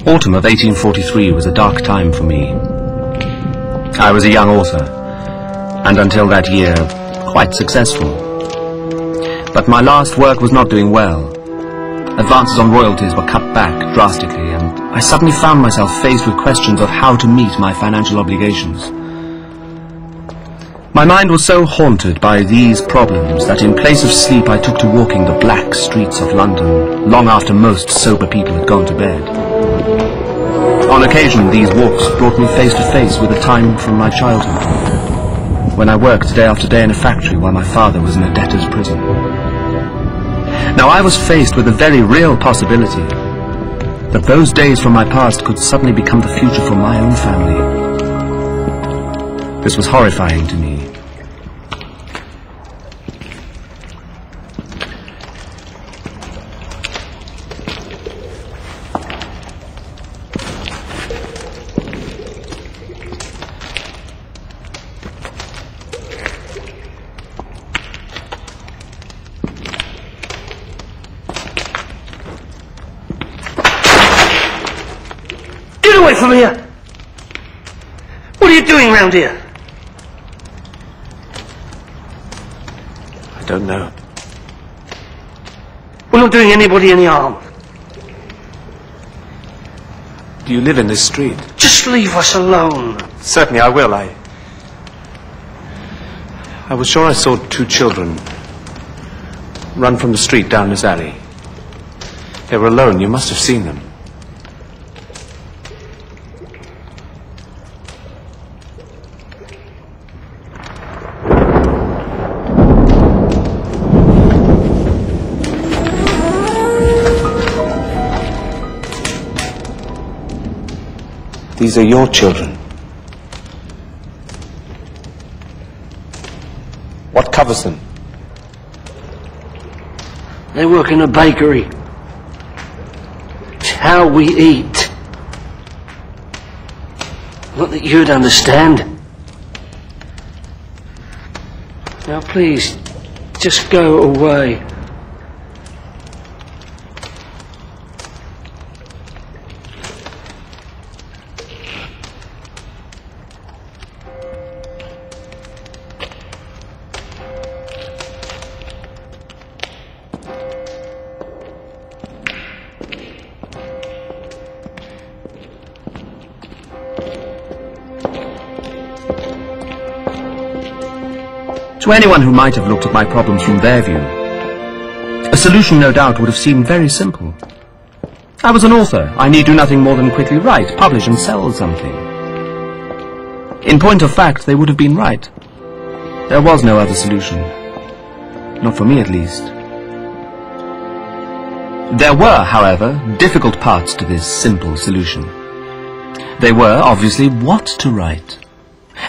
Autumn of 1843 was a dark time for me. I was a young author, and until that year, quite successful. But my last work was not doing well. Advances on royalties were cut back drastically, and I suddenly found myself faced with questions of how to meet my financial obligations. My mind was so haunted by these problems that in place of sleep I took to walking the black streets of London long after most sober people had gone to bed. On occasion, these walks brought me face to face with a time from my childhood, when I worked day after day in a factory while my father was in a debtor's prison. Now I was faced with a very real possibility that those days from my past could suddenly become the future for my own family. This was horrifying to me. Get away from here! What are you doing round here? I don't know. We're not doing anybody any harm. Do you live in this street? Just leave us alone. Certainly I will. I was sure I saw two children run from the street down this alley. They were alone. You must have seen them. These are your children. What covers them? They work in a bakery. It's how we eat. Not that you'd understand. Now please, just go away. To anyone who might have looked at my problems from their view, a solution no doubt would have seemed very simple. I was an author. I need do nothing more than quickly write, publish and sell something. In point of fact, they would have been right. There was no other solution. Not for me, at least. There were, however, difficult parts to this simple solution. They were, obviously, what to write,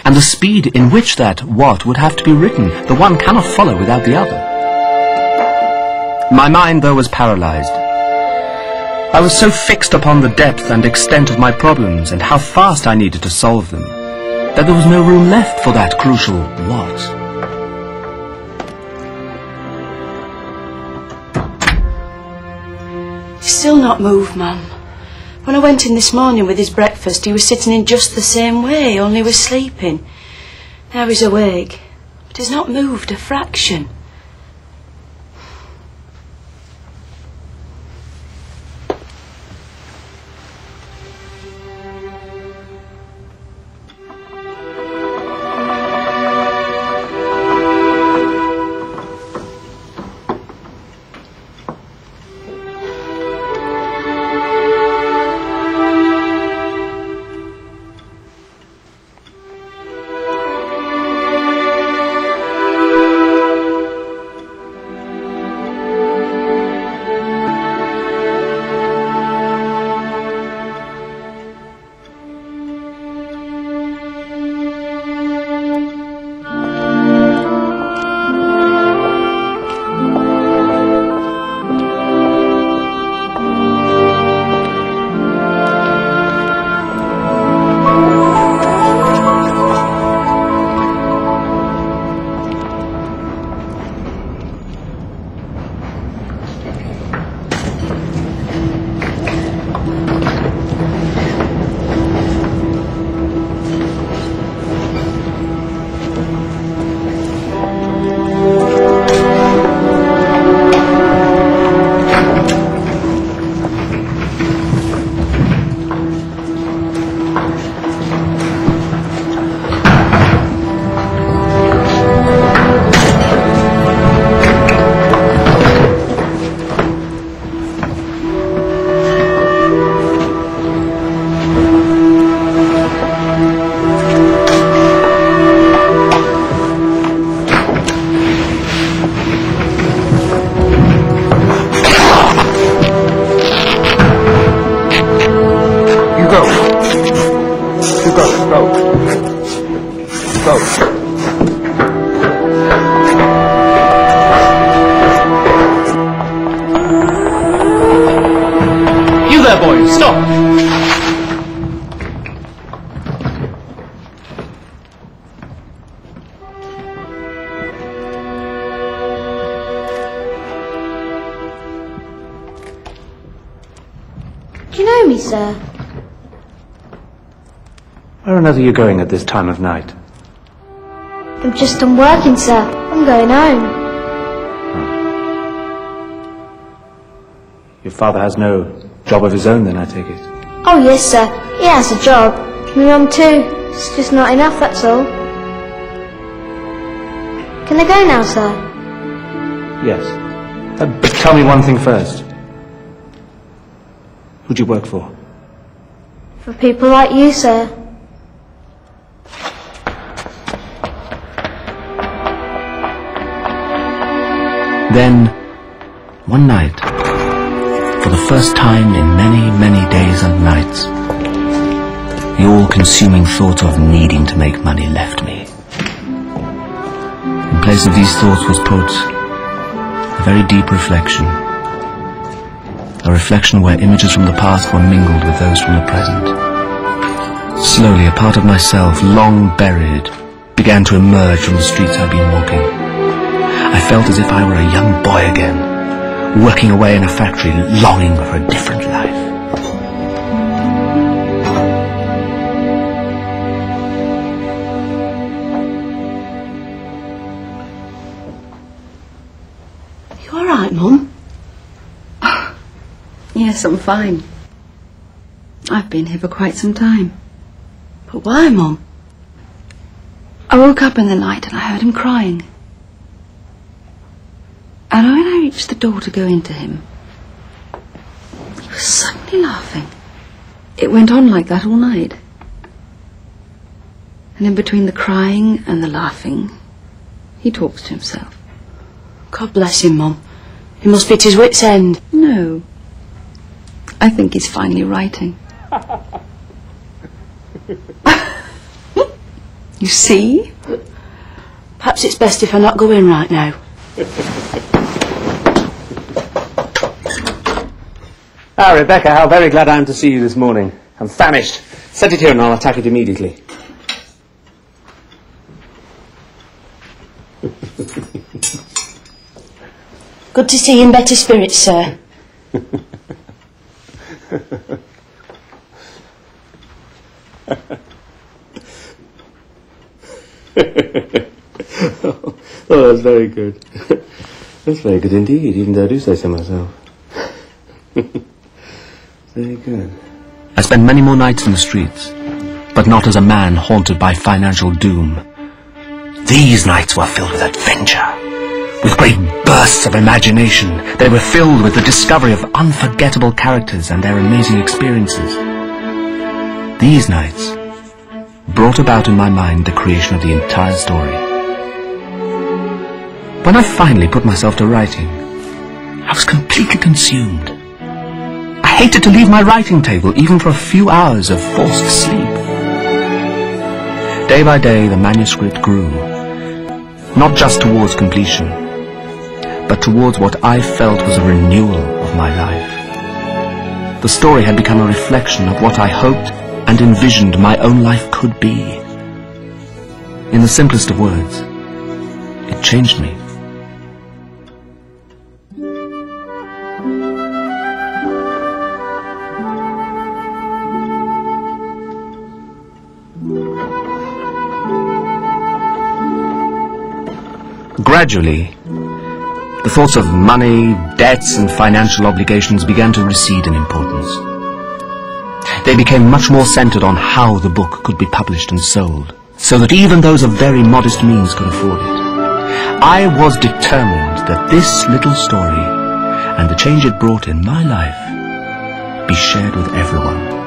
and the speed in which that what would have to be written. The one cannot follow without the other. My mind, though, was paralyzed. I was so fixed upon the depth and extent of my problems and how fast I needed to solve them, that there was no room left for that crucial what. He's still not moved, Mum. When I went in this morning with his breakfast, he was sitting in just the same way, only was sleeping. Now he's awake, but he's not moved a fraction. there, boy! Stop! Do you know me, sir? Where on earth are you going at this time of night? I'm just done working, sir. I'm going home. Your father has no job of his own, then, I take it? Oh, yes, sir. He has a job. My mum, too. It's just not enough, that's all. Can I go now, sir? Yes. But tell me one thing first. Who'd you work for? For people like you, sir. Then, one night, for the first time in many, many days and nights, the all-consuming thought of needing to make money left me. In place of these thoughts was put a very deep reflection. A reflection where images from the past were mingled with those from the present. Slowly, a part of myself, long buried, began to emerge from the streets I'd been walking. I felt as if I were a young boy again, working away in a factory, longing for a different life. You all right, Mum? Yes, I'm fine. I've been here for quite some time. But why, Mum? I woke up in the night and I heard him crying. And when I reached the door to go into him, he was suddenly laughing. It went on like that all night. And in between the crying and the laughing, he talks to himself. God bless him, Mum. He must be at his wit's end. No. I think he's finally writing. You see? Perhaps it's best if I not go in right now. Ah, Rebecca, how very glad I am to see you this morning. I'm famished. Set it here and I'll attack it immediately. Good to see you in better spirits, sir. Oh, that's very good. That's very good indeed, even though I do say so myself. Very good. I spent many more nights in the streets, but not as a man haunted by financial doom. These nights were filled with adventure, with great bursts of imagination. They were filled with the discovery of unforgettable characters and their amazing experiences. These nights brought about in my mind the creation of the entire story. When I finally put myself to writing, I was completely consumed. I hated to leave my writing table even for a few hours of forced sleep. Day by day the manuscript grew, not just towards completion, but towards what I felt was a renewal of my life. The story had become a reflection of what I hoped and envisioned my own life could be. In the simplest of words, it changed me. Gradually, the thoughts of money, debts and financial obligations began to recede in importance. They became much more centered on how the book could be published and sold, so that even those of very modest means could afford it. I was determined that this little story, and the change it brought in my life, be shared with everyone.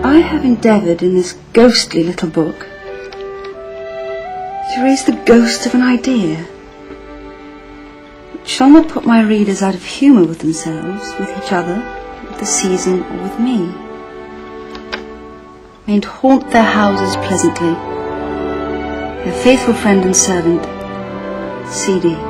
I have endeavoured in this ghostly little book to raise the ghost of an idea, which shall not put my readers out of humour with themselves, with each other, with the season, or with me. Mayn't haunt their houses pleasantly, their faithful friend and servant, CD.